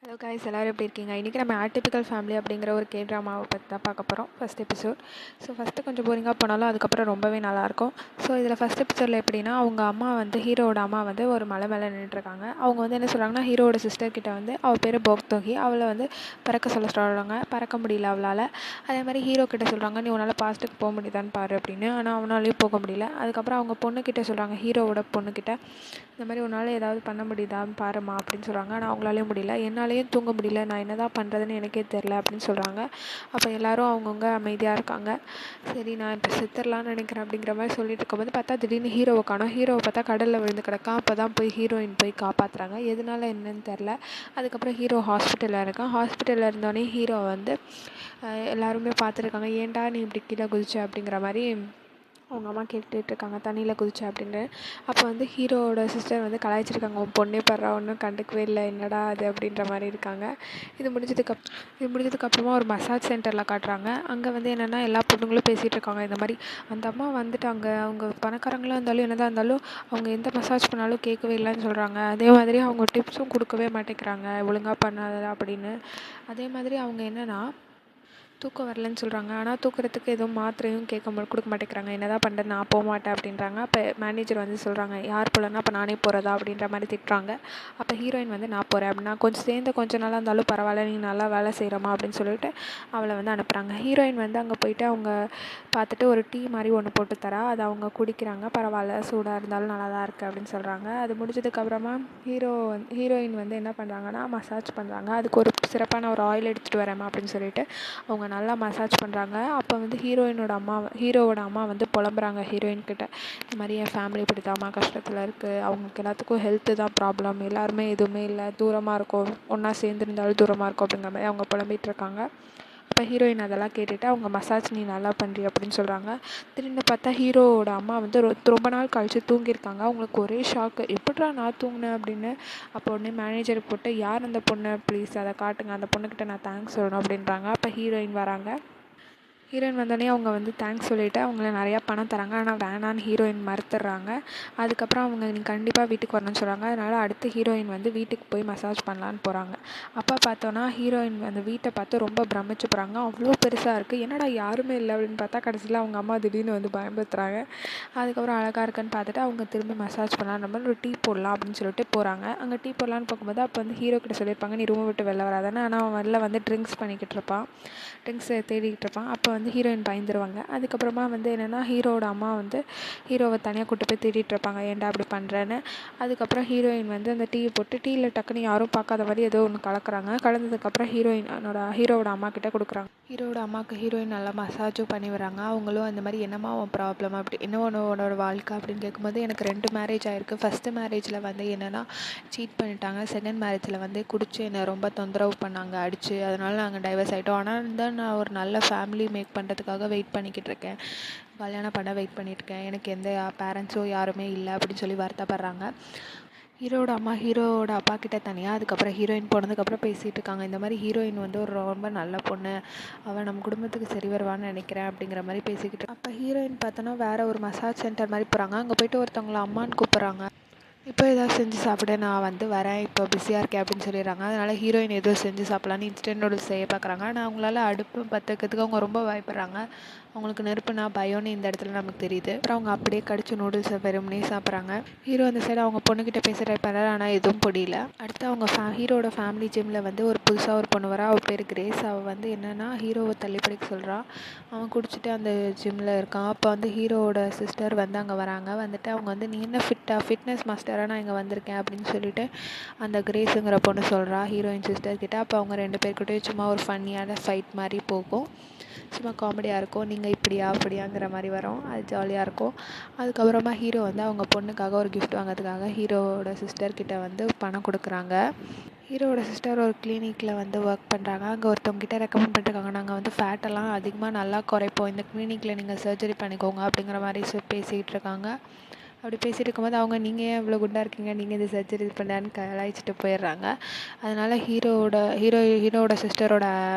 Hello guys, எல்லோரும் எப்படி இருக்கீங்க? இன்றைக்கி நம்ம ஆட்டிபிக்கல் ஃபேமிலி அப்படிங்கிற ஒரு ட்ராமாவை பற்றி தான் பார்க்க போகிறோம். First episode. ஸோ ஃபஸ்ட்டு கொஞ்சம் போரிங்காக போனாலும் அதுக்கப்புறம் ரொம்பவே நல்லாயிருக்கும். ஸோ இதில் ஃபஸ்ட் எபிசோடில் எப்படின்னா, அவங்க அம்மா வந்து ஹீரோவோட அம்மா வந்து ஒரு மலை மேலே நின்றுட்டுருக்காங்க. அவங்க வந்து என்ன சொல்கிறாங்கன்னா, ஹீரோவோட சிஸ்டர் கிட்ட வந்து அவள் பேர் போக்தோகி, அவளை வந்து பறக்க சொல்கிறாங்க. பறக்க முடியல அவளால். அதே மாதிரி ஹீரோ கிட்ட சொல்கிறாங்க, நீ உன்னால் பாஸ்ட்டுக்கு போக முடியுதான்னு பாரு அப்படின்னு. ஆனால் அவனாலையும் போக முடியல. அதுக்கப்புறம் அவங்க பொண்ணுக்கிட்ட சொல்கிறாங்க, ஹீரோவோட பொண்ணுக்கிட்ட, இந்த மாதிரி உன்னால் ஏதாவது பண்ண முடியுதான்னு பாருமா அப்படின்னு சொல்கிறாங்க. ஆனால் அவங்களாலேயும் முடியல. என்னாலேயும் தூங்க முடியல, நான் என்ன தான் பண்ணுறதுன்னு எனக்கே தெரில அப்படின்னு சொல்கிறாங்க. அப்போ எல்லோரும் அவங்கவுங்க அமைதியாக இருக்காங்க. சரி, நான் இப்போ செத்துடலான்னு நினைக்கிறேன் அப்படிங்கிற மாதிரி சொல்லிட்டு இருக்கும்போது பார்த்தா திடீர்னு ஹீரோவை காணோம். ஹீரோவை பார்த்தா கடலில் விழுந்து கிடக்கான். அப்போ தான் போய் ஹீரோயின் போய் காப்பாற்றுறாங்க. எதனால என்னன்னு தெரில. அதுக்கப்புறம் ஹீரோ ஹாஸ்பிட்டலில் இருக்கான். ஹாஸ்பிட்டலில் இருந்தோடனே ஹீரோ வந்து எல்லாருமே பார்த்துருக்காங்க. ஏன்டா நீ இப்படி கீழே குதிச்ச அப்படிங்கிற மாதிரி அவங்க அம்மா கேட்டுட்ருக்காங்க, தண்ணியில் குதிச்ச அப்படின்னு. அப்போ வந்து ஹீரோவோட சிஸ்டர் வந்து கலாய்ச்சிருக்காங்க, உன் பொண்ணே படுறா ஒன்றும் கண்டுக்கவே இல்லை, என்னடா அது அப்படின்ற மாதிரி இருக்காங்க. இது முடிஞ்சதுக்கப்புறமா ஒரு மசாஜ் சென்டரில் காட்டுறாங்க. அங்கே வந்து என்னென்னா எல்லா பொண்ணுங்களும் பேசிகிட்டு இருக்காங்க. இந்த மாதிரி அந்த அம்மா வந்துட்டாங்க, அவங்க பணக்காரங்களாக இருந்தாலும் என்னதான் இருந்தாலும் அவங்க எந்த மசாஜ் பண்ணாலும் கேட்கவே இல்லைன்னு சொல்கிறாங்க. அதே மாதிரி அவங்க டிப்ஸும் கொடுக்கவே மாட்டேங்கிறாங்க, ஒழுங்காக பண்ணாத அப்படின்னு. அதே மாதிரி அவங்க என்னென்னா தூக்கம் வரலன்னு சொல்கிறாங்க. ஆனால் தூக்கிறதுக்கு எதுவும் மாத்திரையும் கொடுக்க மாட்டேங்கிறாங்க. என்ன தான் பண்ணுறது, நான் போக மாட்டேன் அப்படின்றாங்க. அப்போ மேனேஜர் வந்து சொல்கிறாங்க, யார் போகலன்னா அப்போ நானே போகிறதா அப்படின்ற மாதிரி திட்டுறாங்க. அப்போ ஹீரோயின் வந்து நான் போகிறேன் அப்படின்னா, கொஞ்சம் நாளாக இருந்தாலும் பரவாயில்ல, நீ நல்லா வேலை செய்கிறமா அப்படின்னு சொல்லிட்டு அவளை வந்து அனுப்புகிறாங்க. ஹீரோயின் வந்து அங்கே போயிட்டு அவங்க பார்த்துட்டு ஒரு டீ மாதிரி ஒன்று போட்டு தரா, அதை அவங்க குடிக்கிறாங்க. பரவாயில்ல, சூடாக இருந்தாலும் நல்லா தான் இருக்குது அப்படின்னு சொல்கிறாங்க. அது முடிஞ்சதுக்கப்புறமா ஹீரோயின் வந்து என்ன பண்ணுறாங்கன்னா மசாஜ் பண்ணுறாங்க. அதுக்கு ஒரு சிறப்பான ஒரு ஆயில் எடுத்துகிட்டு வரேம்மா அப்படின்னு சொல்லிட்டு அவங்க நல்லா மசாஜ் பண்ணுறாங்க. அப்போ வந்து ஹீரோவோட அம்மா வந்து புலம்புறாங்க ஹீரோயின்கிட்ட, இந்த மாதிரி என் ஃபேமிலி இப்படி தாம்மா கஷ்டத்தில் இருக்குது, அவங்களுக்கு எல்லாத்துக்கும் ஹெல்த்து தான் ப்ராப்ளம், எல்லாருமே எதுவுமே இல்லை, தூரமாக இருக்கும், ஒன்றா சேர்ந்துருந்தாலும் தூரமாக இருக்கும் அப்படிங்கிற மாதிரி அவங்க புலம்பிகிட்டு இருக்காங்க. அப்போ ஹீரோயின் அதெல்லாம் கேட்டுட்டு அவங்க மசாஜ் நீ நல்லா பண்ணுறி அப்படின்னு சொல்கிறாங்க. திடீர்னு பார்த்தா ஹீரோவோட அம்மா வந்து ரொம்ப நாள் கழித்து தூங்கியிருக்காங்க. அவங்களுக்கு ஒரே ஷாக்கு, எப்படிடா நான் தூங்கினேன் அப்படின்னு. அப்போ உடனே மேனேஜருக்கு போட்டு, யார் அந்த பொண்ணு, ப்ளீஸ் அதை காட்டுங்க, அந்த பொண்ணுக்கிட்ட நான் தேங்க்ஸ் சொல்லணும் அப்படின்றாங்க. அப்போ ஹீரோயின் வராங்க. ஹீரோயின் வந்தோடனே அவங்க வந்து தேங்க்ஸ் சொல்லிவிட்டு அவங்கள நிறையா பணம் தராங்க. ஆனால் வேணான்னு ஹீரோயின் மறுத்துடுறாங்க. அதுக்கப்புறம் அவங்க நீ கண்டிப்பாக வீட்டுக்கு வரணும்னு சொல்கிறாங்க. அதனால் அடுத்து ஹீரோயின் வந்து வீட்டுக்கு போய் மசாஜ் பண்ணலான்னு போகிறாங்க. அப்போ பார்த்தோன்னா ஹீரோயின் அந்த வீட்டை பார்த்து ரொம்ப பிரமிச்சு போகிறாங்க. அவ்வளோ பெருசாக இருக்குது, என்னடா யாருமே இல்லை அப்படின்னு பார்த்தா கடைசியில் அவங்க அம்மா திடீர்னு வந்து பயன்படுத்துகிறாங்க. அதுக்கப்புறம் அழகாக இருக்குன்னு பார்த்துட்டு அவங்க திரும்பி மசாஜ் பண்ணலாம், நம்ம ஒரு டீ போடலாம் அப்படின்னு சொல்லிட்டு போகிறாங்க. அங்கே டீ போடலான்னு போகும்போது அப்போ வந்து ஹீரோ கிட்ட சொல்லியிருப்பாங்க, நீ ரூமை விட்டு வெளில வராதானே. ஆனால் அவன் வெளில வந்து ட்ரிங்க்ஸ் பண்ணிக்கிட்டு இருப்பான், ட்ரிங்க்ஸை தேடிக்கிட்டு இருப்பான். அப்போ வந்து ஹீரோயின் பயந்துருவாங்க. அதுக்கப்புறமா வந்து என்னென்னா ஹீரோவோட அம்மா வந்து ஹீரோவை தனியாக கூட்டு போய் தேடிட்டு இருப்பாங்க, ஏன்டா அப்படி பண்ணுறேன்னு. அதுக்கப்புறம் ஹீரோயின் வந்து அந்த டீயை போட்டு டீயில் டக்குன்னு யாரும் பார்க்காத மாதிரி ஏதோ ஒன்று கலக்குறாங்க. கலந்ததுக்கப்புறம் ஹீரோவோட அம்மா கிட்ட கொடுக்குறாங்க. ஹீரோவோட அம்மாவுக்கு ஹீரோயின் நல்லா மசாஜும் பண்ணி வராங்க. அவங்களும் அந்த மாதிரி என்னம்மா உன் ப்ராப்ளம் அப்படி என்ன உன்னோட வாழ்க்கை அப்படின்னு கேட்கும்போது, எனக்கு 2 மேரேஜ் ஆகிருக்கு. ஃபஸ்ட்டு மேரேஜில் வந்து என்னென்னா சீட் பண்ணிட்டாங்க. செகண்ட் மேரேஜில் வந்து குடிச்சு என்னை ரொம்ப தொந்தரவு பண்ணாங்க, அடித்து. அதனால் நாங்கள் டைவர்ஸ் ஆகிட்டோம். ஆனால் தான் நான் ஒரு நல்ல ஃபேமிலி மேக் பண்ணுறதுக்காக வெயிட் பண்ணிக்கிட்டு இருக்கேன், கல்யாணம் பண்ண வெயிட் பண்ணியிருக்கேன், எனக்கு எந்த பேரண்ட்ஸோ யாருமே இல்லை அப்படின்னு சொல்லி வருத்தப்படுறாங்க. ஹீரோவோட அம்மா ஹீரோவோட அப்பா கிட்ட தனியாக, அதுக்கப்புறம் ஹீரோயின் போனதுக்கப்புறம் பேசிகிட்டு இருக்காங்க. இந்த மாதிரி ஹீரோயின் வந்து ஒரு ரொம்ப நல்ல பொண்ணு, அவள் நம்ம குடும்பத்துக்கு சரி வருவான்னு நினைக்கிறேன் அப்படிங்கிற மாதிரி பேசிக்கிட்டு. அப்போ ஹீரோயின் பார்த்தோன்னா வேறு ஒரு மசாஜ் சென்டர் மாதிரி போகிறாங்க. அங்கே போய்ட்டு ஒருத்தவங்களை அம்மான்னு கூப்பிட்றாங்க. இப்போ ஏதாவது செஞ்சு சாப்பிட நான் வந்து வரேன், இப்போ பிஸியாக இருக்கேன் அப்படின்னு சொல்லிடுறாங்க. அதனால் ஹீரோயின் எதுவும் செஞ்சு சாப்பிட்லான்னு இன்ஸ்டன்ட் நூடுல்ஸ் செய்ய பார்க்குறாங்க. ஆனால் அவங்களால அடுப்பு பற்ற வைக்கிறதுக்கு அவங்க ரொம்ப பயப்படுறாங்க. அவங்களுக்கு நெருப்புனா பயம்னு இந்த இடத்துல நமக்கு தெரியுது. அப்புறம் அவங்க அப்படியே கடிச்சு நூடுல்ஸை வெறுமனே சாப்பிட்றாங்க. ஹீரோ அந்த சைடு அவங்க பொண்ணுக்கிட்ட பேசுகிற பண்ணாரு, ஆனால் எதுவும் புரியல. அடுத்து அவங்க ஹீரோட ஃபேமிலி ஜிம்மில் வந்து ஒரு புதுசாக ஒரு பொண்ணு வரா, அவள் பேர் கிரேஸ். அவள் வந்து என்னென்னா ஹீரோவை தள்ளி படிக்க சொல்கிறான். அவன் குடிச்சிட்டு அந்த ஜிம்மில் இருக்கான். அப்போ வந்து ஹீரோவோட சிஸ்டர் வந்து அங்கே வராங்க. வந்துட்டு அவங்க வந்து நீ என்ன ஃபிட்னஸ் மாஸ்டராக நான் இங்கே வந்திருக்கேன் அப்படின்னு சொல்லிட்டு அந்த கிரேஸுங்கிற பொண்ணு சொல்கிறா ஹீரோயின் சிஸ்டர் கிட்ட. அப்போ அவங்க 2 பேர்கிட்டையும் சும்மா ஒரு ஃபன்னியான ஃபைட் மாதிரி போகும், சும்மா காமெடியாக இருக்கும். நீங்கள் இப்படியா அப்படியாங்கிற மாதிரி வரும், அது ஜாலியாக இருக்கும். அதுக்கப்புறமா ஹீரோ வந்து அவங்க பொண்ணுக்காக ஒரு கிஃப்ட் வாங்கிறதுக்காக ஹீரோவோட சிஸ்டர்கிட்ட வந்து பணம் கொடுக்குறாங்க. ஹீரோவோட சிஸ்டர் ஒரு கிளினிக்கில் வந்து ஒர்க் பண்ணுறாங்க. அங்கே ஒருத்தவங்ககிட்ட ரெக்கமெண்ட் பண்ணிருக்காங்க, நாங்கள் வந்து ஃபேட்டெல்லாம் அதிகமாக நல்லா குறைப்போம், இந்த கிளினிக்கில் நீங்கள் சர்ஜரி பண்ணிக்கோங்க அப்படிங்கிற மாதிரி பேசிகிட்டு இருக்காங்க. அப்படி பேசிகிட்டு இருக்கும்போது அவங்க நீங்கள் ஏன் இவ்வளோ குண்டாக இருக்கீங்க, நீங்கள் இது சர்ஜரி இது பண்ணான்னு கலாய்ச்சிட்டு போயிடுறாங்க. அதனால் ஹீரோவோட சிஸ்டரோட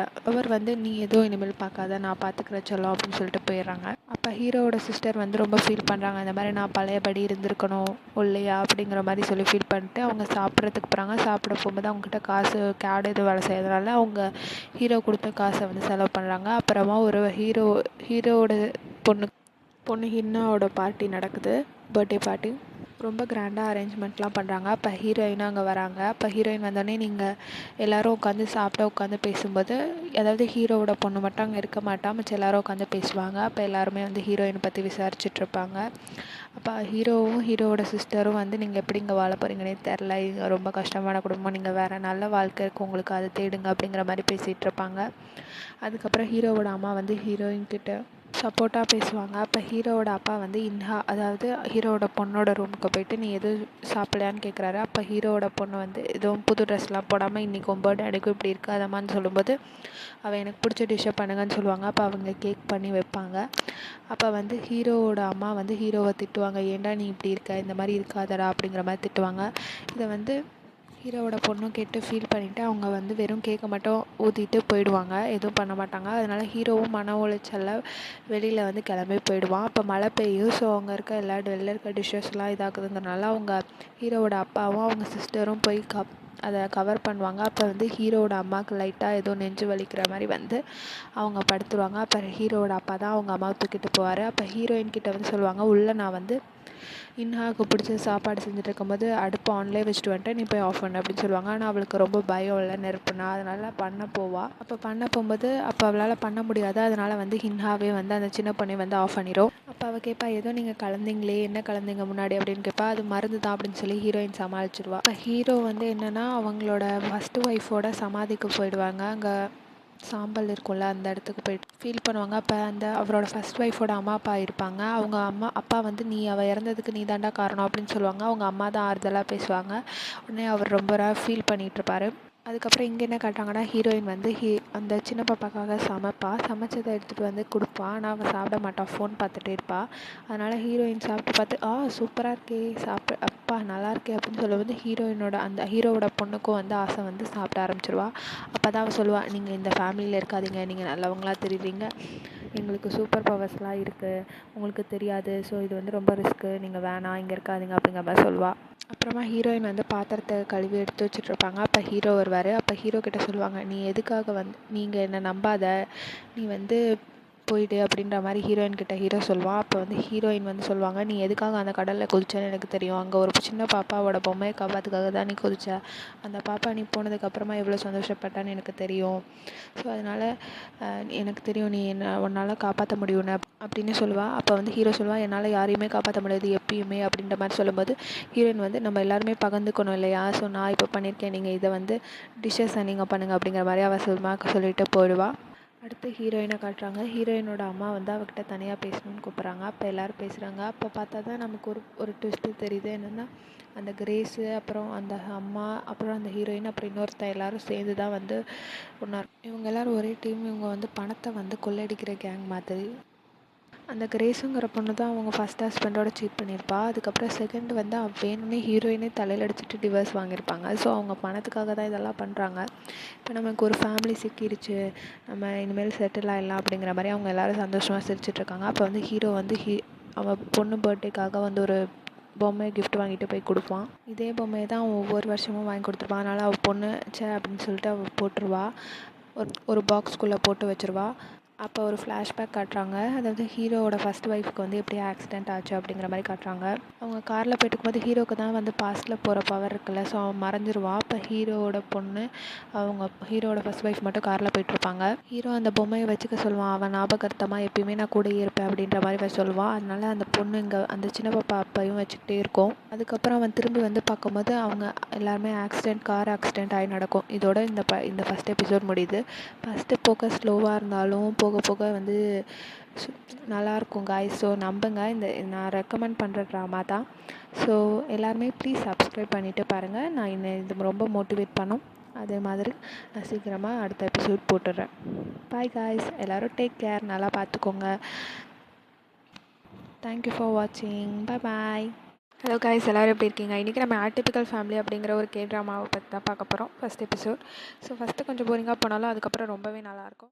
அவர் வந்து நீ எதுவும் இனிமேல் பார்க்காத, நான் பார்த்துக்கிறேன் சொல்லும் அப்படின்னு சொல்லிட்டு போயிடுறாங்க. அப்போ ஹீரோவோட சிஸ்டர் வந்து ரொம்ப ஃபீல் பண்ணுறாங்க, இந்த மாதிரி நான் பழையபடி இருந்திருக்கணும் இல்லையா அப்படிங்கிற மாதிரி சொல்லி ஃபீல் பண்ணிட்டு அவங்க சாப்பிட்றதுக்கு போகிறாங்க. சாப்பிட போகும்போது அவங்ககிட்ட காசு கேடு எதுவும் வேலை செய்யறதுனால அவங்க ஹீரோ கொடுத்த காசை வந்து செலவு பண்ணுறாங்க. அப்புறமா ஒரு ஹீரோவோட பொண்ணு ஹின்னாவோட பார்ட்டி நடக்குது, பர்த்டே பார்ட்டி. ரொம்ப கிராண்டாக அரேஞ்ச்மெண்ட்லாம் பண்ணுறாங்க. அப்போ ஹீரோயினும் அங்கே வராங்க. அப்போ ஹீரோயின் வந்தோடனே நீங்கள் எல்லோரும் உட்காந்து உட்காந்து பேசும்போது, அதாவது ஹீரோவோட பொண்ணு மட்டும் அங்கே இருக்க மாட்டா, மிச்சம் எல்லோரும் உட்காந்து பேசுவாங்க. அப்போ எல்லாருமே வந்து ஹீரோயினை பற்றி விசாரிச்சுட்ருப்பாங்க. அப்போ ஹீரோவோட சிஸ்டரும் வந்து நீங்கள் எப்படி இங்கே வாழ போகிறீங்கன்னே தெரில, இங்கே ரொம்ப கஷ்டமான குடும்பம், நீங்கள் வேறு நல்ல வாழ்க்கை இருக்குது உங்களுக்கு, அதை தேடுங்க அப்படிங்கிற மாதிரி பேசிகிட்டு இருப்பாங்க. அதுக்கப்புறம் ஹீரோவோட அம்மா வந்து ஹீரோயின்கிட்ட சப்போர்ட்டாக பேசுவாங்க. அப்போ ஹீரோவோட அப்பா வந்து அதாவது ஹீரோவோட பொண்ணோட ரூமுக்கு போயிட்டு நீ எதுவும் சாப்பிடலையான்னு கேட்குறாரு. அப்போ ஹீரோவோட பொண்ணு வந்து எதுவும் புது ட்ரெஸ்லாம் போடாமல் இன்றைக்கி உன் பர்த்டே அன்றைக்கும் இப்படி இருக்காதம்மான்னு சொல்லும்போது அவள் எனக்கு பிடிச்ச டிஷ்ஷை பண்ணுங்கன்னு சொல்லுவாங்க. அப்போ அவங்க கேக் பண்ணி வைப்பாங்க. அப்போ வந்து ஹீரோவோட அம்மா வந்து ஹீரோவை திட்டுவாங்க, ஏன்டா நீ இப்படி இருக்க, இந்த மாதிரி இருக்காதடா அப்படிங்கிற மாதிரி திட்டுவாங்க. இதை வந்து ஹீரோவோட பொண்ணும் கேட்டு ஃபீல் பண்ணிவிட்டு அவங்க வந்து வெறும் கேக்கை மட்டும் ஊற்றிட்டு போயிடுவாங்க, எதுவும் பண்ண மாட்டாங்க. அதனால் ஹீரோவும் மன உளைச்சலில் வெளியில் வந்து கிளம்பி போயிடுவான். அப்போ மழை பெய்யும். ஸோ அங்கே இருக்க வெளில இருக்க டிஷ்ஷஸ்லாம் இதாகுதுங்கிறனால அவங்க ஹீரோவோட அப்பாவும் அவங்க சிஸ்டரும் போய் அதை கவர் பண்ணுவாங்க. அப்போ வந்து ஹீரோவோட அம்மாவுக்கு லைட்டாக ஏதோ நெஞ்சு வலிக்கிற மாதிரி வந்து அவங்க படுத்துருவாங்க. அப்போ ஹீரோவோட அப்பா தான் அவங்க அம்மாவை தூக்கிட்டு போவார். அப்போ ஹீரோயின் கிட்ட வந்து சொல்லுவாங்க, உள்ளே நான் வந்து இன்ஹாவுக்கு பிடிச்ச சாப்பாடு செஞ்சுட்டு இருக்கும்போது அடுப்பு ஆன்லேயே வச்சுட்டு வந்துட்டேன், நீ போய் ஆஃப் பண்ணு அப்படின்னு சொல்லுவாங்க. ஆனால் அவளுக்கு ரொம்ப பயம் இல்லை நெருப்புனா, அதனால் பண்ண போவா. அப்போ பண்ண போகும்போது அப்போ அவளால் பண்ண முடியாது. அதனால் வந்து ஹின்ஹாவே வந்து அந்த சின்ன பொண்ணை வந்து ஆஃப் பண்ணிடும். அப்போ அவள் கேட்பா, ஏதோ நீங்கள் கலந்தீங்களே, என்ன கலந்தீங்க முன்னாடி அப்படின்னு கேட்பா. அது மருந்து தான் அப்படின்னு சொல்லி ஹீரோயின் சமாளிச்சிருவா. இப்போ ஹீரோ வந்து என்னென்னா அவங்களோட ஃபஸ்ட்டு ஒய்ஃபோட சமாதிக்கு போயிடுவாங்க. அங்கே சாம்பல் இருக்கும்ல, அந்த இடத்துக்கு போய்ட்டு ஃபீல் பண்ணுவாங்க. அப்போ அவரோட ஃபஸ்ட் ஒய்ஃபோட அம்மா அப்பா இருப்பாங்க. அவங்க அப்பா வந்து நீ அவள் இறந்ததுக்கு நீ தாண்டா காரணம் அப்படின்னு சொல்லுவாங்க. அவங்க அம்மா தான் ஆறுதலாக பேசுவாங்க. உடனே அவர் ரொம்ப ஃபீல் பண்ணிகிட்ருப்பாரு. அதுக்கப்புறம் இங்கே என்ன காட்டுறாங்கன்னா, ஹீரோயின் வந்து அந்த சின்ன பாப்பாக்காக சமைச்சதை எடுத்துகிட்டு வந்து கொடுப்பா. ஆனால் அவள் சாப்பிட மாட்டாள், ஃபோன் பார்த்துட்டே இருப்பாள். அதனால் ஹீரோயின் சாப்பிட்டு பார்த்து சூப்பராக இருக்கே, அப்பா நல்லா இருக்கே அப்படின்னு சொல்லும்போது ஹீரோவோட பொண்ணுக்கும் வந்து ஆசை வந்து சாப்பிட ஆரம்பிச்சிருவா. அப்போ தான் அவள் சொல்லுவாள், நீங்கள் இந்த ஃபேமிலியில் இருக்காதீங்க, நீங்கள் நல்லவங்களா தெரியுறீங்க, எங்களுக்கு சூப்பர் பவர்ஸ்லாம் இருக்குது, உங்களுக்கு தெரியாது, ஸோ இது வந்து ரொம்ப ரிஸ்க்கு, நீங்கள் வேணாம் இங்கே இருக்காதீங்க அப்படிங்கிற மாதிரி சொல்லுவாள். அப்புறமா ஹீரோயின் வந்து பாத்திரத்தை கழுவி எடுத்து வச்சுட்ருப்பாங்க. அப்போ ஹீரோ வருவார். அப்போ ஹீரோ கிட்ட சொல்லுவாங்க, நீ எதுக்காக நீங்கள் என்னை நம்பாத, நீ வந்து போயிடு அப்படின்ற மாதிரி ஹீரோயின் கிட்ட ஹீரோ சொல்லுவான். அப்போ வந்து ஹீரோயின் வந்து சொல்லுவாங்க, நீ எதுக்காக அந்த கடலில் குதிச்சேன்னு எனக்கு தெரியும், அங்கே ஒரு சின்ன பாப்பாவோட பொம்மையை காப்பாற்றுக்காக தான் நீ குதிச்ச, அந்த பாப்பா நீ போனதுக்கப்புறமா எவ்வளோ சந்தோஷப்பட்டான்னு எனக்கு தெரியும், ஸோ அதனால் எனக்கு தெரியும் நீ உன்னால் காப்பாற்ற முடியும்னு அப்படின்னு சொல்லுவாள். அப்போ வந்து ஹீரோ சொல்லுவாள், என்னால் யாரையுமே காப்பாற்ற முடியாது எப்பயுமே அப்படின்ற மாதிரி சொல்லும்போது ஹீரோயின் வந்து நம்ம எல்லாருமே பகிர்ந்துக்கணும் இல்லையா, ஸோ நான் இப்போ பண்ணியிருக்கேன், நீங்கள் இதை வந்து டிஷ்ஷஸை நீங்கள் பண்ணுங்கள் அப்படிங்கிற மாதிரி அவள் சொல்லிட்டு போயிடுவாள். அடுத்து ஹீரோயினை காட்டுறாங்க. ஹீரோயினோட அம்மா வந்து அவகிட்ட தனியாக பேசணும்னு கூப்பிட்றாங்க. அப்போ எல்லோரும் பேசுகிறாங்க. அப்போ பார்த்தா தான் நமக்கு ஒரு ட்விஸ்ட்டு தெரியுது. என்னென்னா அந்த கிரேஸு, அப்புறம் அந்த அம்மா, அப்புறம் அந்த ஹீரோயின், அப்புறம் இன்னொருத்தன் எல்லோரும் சேர்ந்து தான் வந்து ஒன்றா இவங்க எல்லோரும் ஒரே டீம். இவங்க வந்து பணத்தை வந்து கொள்ளையடிக்கிற கேங் மாதிரி. அந்த கிரேஸுங்கிற பொண்ணு தான் அவங்க ஃபஸ்ட் ஹஸ்பண்டோட சீட் பண்ணியிருப்பா. அதுக்கப்புறம் செகண்ட் வந்து வேணும்னே ஹீரோயினே தலையில் அடிச்சுட்டு டிவோர்ஸ் வாங்கியிருப்பாங்க. ஸோ அவங்க பணத்துக்காக தான் இதெல்லாம் பண்ணுறாங்க. இப்போ நமக்கு ஒரு ஃபேமிலி சிக்கிடுச்சு, நம்ம இனிமேல் செட்டில் ஆகிடலாம் அப்படிங்கிற மாதிரி அவங்க எல்லோரும் சந்தோஷமாக சிரிச்சிட்ருக்காங்க. அப்போ வந்து ஹீரோ வந்து அவன் பொண்ணு பர்த்டேக்காக வந்து ஒரு பொம்மை கிஃப்ட் வாங்கிட்டு போய் கொடுப்பான். இதே பொம்மையை தான் அவன் ஒவ்வொரு வருஷமும் வாங்கி கொடுத்துருப்பான். அதனால் அவள் பொண்ணு அப்படின்னு சொல்லிட்டு அவள் போட்டுருவா, ஒரு பாக்ஸ்குள்ளே போட்டு வச்சுருவா. அப்போ ஒரு ஃப்ளாஷ்பேக் காட்டுறாங்க. அதாவது ஹீரோவோட ஃபஸ்ட் ஒய்ஃப்க்கு வந்து எப்படி ஆக்சிடென்ட் ஆச்சு அப்படிங்கிற மாதிரி காட்டுறாங்க. அவங்க காரில் போய்ட்டு இருக்கும்போது ஹீரோவுக்கு தான் வந்து பாஸ்ட்டில் போகிற பவர் இருக்குல்ல, ஸோ அவன் மறைஞ்சிருவான். அப்போ ஹீரோவோட பொண்ணு ஹீரோவோட ஃபஸ்ட் ஒய்ஃப் மட்டும் காரில் போயிட்டுருப்பாங்க. ஹீரோ அந்த பொம்மையை வச்சுக்க சொல்லுவான். அவன் ஞாபகார்த்தமாக எப்பயுமே நான் கூடயே இருப்பேன் அப்படின்ற மாதிரி சொல்லுவான். அதனால அந்த பொண்ணு இங்கே அந்த சின்ன பாப்பா அப்பையும் வச்சுக்கிட்டே இருக்கும். அதுக்கப்புறம் அவன் திரும்பி வந்து பார்க்கும்போது அவங்க எல்லாருமே கார் ஆக்சிடென்ட் ஆகி நடக்கும். இதோட இந்த ஃபஸ்ட் எபிசோட் முடியுது. ஃபஸ்ட்டு போக ஸ்லோவாக இருந்தாலும் போக போக வந்து நல்லாயிருக்கும் காய்ஸ். ஸோ நம்புங்க, நான் ரெக்கமெண்ட் பண்ணுற ட்ராமா தான். ஸோ எல்லாருமே ப்ளீஸ் சப்ஸ்கிரைப் பண்ணிவிட்டு பாருங்கள். நான் இது ரொம்ப மோட்டிவேட் பண்ணும். அதே மாதிரி நான் சீக்கிரமாக அடுத்த எபிசோட் போட்டுடுறேன். பாய் காய்ஸ், எல்லோரும் டேக் கேர், நல்லா பார்த்துக்கோங்க. தேங்க்யூ ஃபார் வாட்சிங். பாய் பாய். ஹலோ காய்ஸ், எல்லோரும் எப்படி இருக்கீங்க? இன்றைக்கி நம்ம ஆட்டிபிக்கல் ஃபேமிலி அப்படிங்கிற ஒரு ட்ராமாவை பற்றி தான் பார்க்க போகிறோம் ஃபஸ்ட் எபிசோட். ஸோ ஃபஸ்ட்டு கொஞ்சம் போரிங்காக போனாலும் அதுக்கப்புறம் ரொம்பவே நல்லாயிருக்கும்.